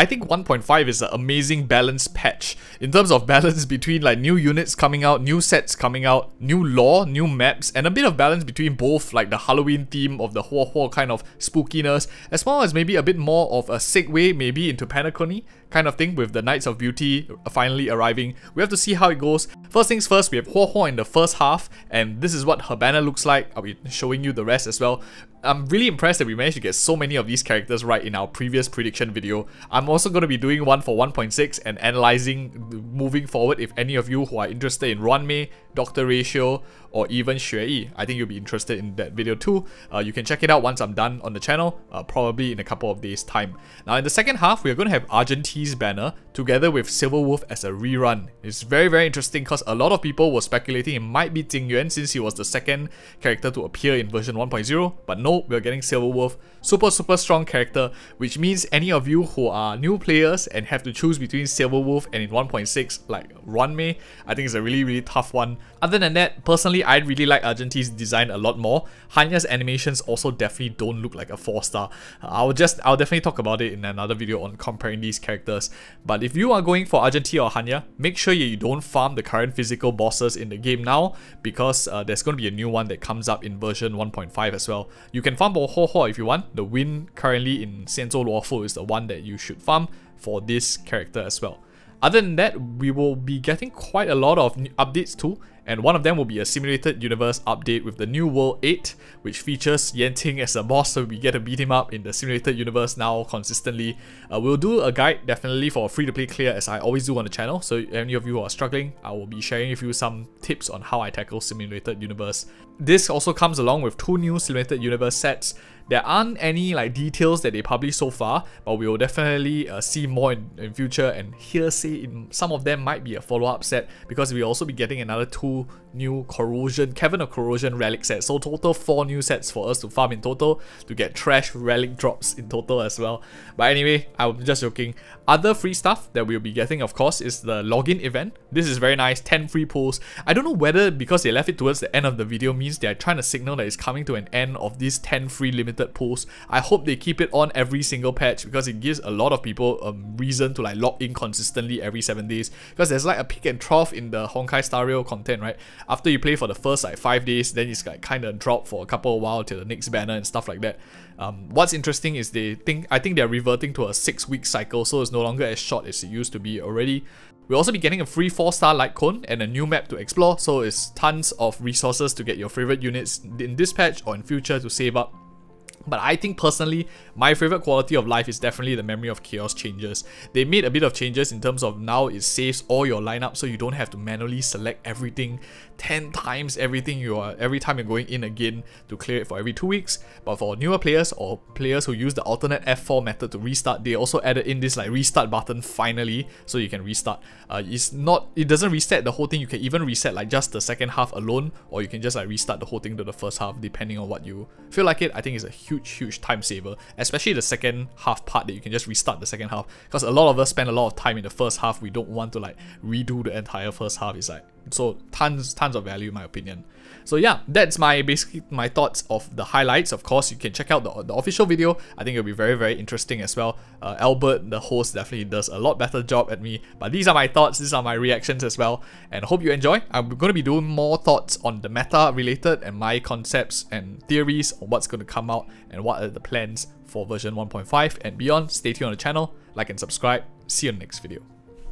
I think 1.5 is an amazing balanced patch in terms of balance between like new units coming out, new sets coming out, new lore, new maps, and a bit of balance between both like the Halloween theme of the Huo kind of spookiness, as well as maybe a bit more of a segue maybe into Penacony kind of thing with the Knights of Beauty finally arriving. We have to see how it goes. First things first, we have Huo in the first half, and this is what her banner looks like. I'll be showing you the rest as well. I'm really impressed that we managed to get so many of these characters right in our previous prediction video. I'm also going to be doing one for 1.6 and analyzing moving forward if any of you who are interested in Ruanmei, Dr. Ratio, or even Xueyi. I think you'll be interested in that video too. You can check it out once I'm done on the channel, probably in a couple of days time. Now in the second half, we're going to have Argentee's banner together with Silverwolf as a rerun. It's very interesting because a lot of people were speculating it might be Jingyuan since he was the second character to appear in version 1.0, but no, we're getting Silverwolf. Super strong character, which means any of you who are new players and have to choose between Silverwolf and in 1.6 like Ruanmei, I think it's a really tough one. Other than that, personally, I really like Argentee's design a lot more. Hanya's animations also definitely don't look like a 4-star. I'll definitely talk about it in another video on comparing these characters. But if you are going for Argentee or Hanya, make sure you don't farm the current physical bosses in the game now, because there's going to be a new one that comes up in version 1.5 as well. You can farm Huo if you want. The win currently in Senzo Luofu is the one that you should farm for this character as well. Other than that, we will be getting quite a lot of updates too, and one of them will be a Simulated Universe update with the new World 8, which features Yanting as a boss, so we get to beat him up in the Simulated Universe now consistently. We'll do a guide definitely for a free-to-play clear, as I always do on the channel, so any of you who are struggling, I will be sharing with you some tips on how I tackle Simulated Universe. This also comes along with 2 new Simulated Universe sets. There aren't any like details that they published so far, but we will definitely see more in future, and hearsay in some of them might be a follow-up set, because we'll also be getting another 2 new Cavern of Corrosion relic sets. So total 4 new sets for us to farm in total to get trash relic drops in total as well. But anyway, I'm just joking. Other free stuff that we'll be getting, of course, is the login event. This is very nice, 10 free pulls. I don't know whether because they left it towards the end of the video means they're trying to signal that it's coming to an end of these 10 free limited pulls. I hope they keep it on every single patch, because it gives a lot of people a reason to like log in consistently every 7 days, because there's like a peak and trough in the Honkai Star Rail content, right? After you play for the first like 5 days, then it's like kind of drop for a couple of while till the next banner and stuff like that. What's interesting is I think they're reverting to a 6-week cycle, so it's no longer as short as it used to be already. We'll also be getting a free 4-star light cone and a new map to explore, so it's tons of resources to get your favorite units in this patch or in future to save up. But I think personally, my favorite quality of life is definitely the Memory of Chaos changes. They made a bit of changes in terms of now it saves all your lineup, so you don't have to manually select everything 10 times every time you're going in again to clear it for every 2 weeks. But for newer players or players who use the alternate F4 method to restart, they also added in this like restart button finally, so you can restart. It doesn't reset the whole thing. You can even reset like just the second half alone, or you can just like restart the whole thing to the first half depending on what you feel like it. I think it's a huge time saver, especially the second half part, that you can just restart the second half, because a lot of us spend a lot of time in the first half. We don't want to like redo the entire first half. It's like, so tons of value in my opinion. So yeah, that's basically my thoughts of the highlights. Of course, you can check out the official video. I think it'll be very interesting as well. Albert, the host, definitely does a lot better job at me, but these are my thoughts, these are my reactions as well, and I hope you enjoy. I'm going to be doing more thoughts on the meta related and my concepts and theories on what's going to come out and what are the plans for version 1.5 and beyond. Stay tuned on the channel, like and subscribe. See you in the next video.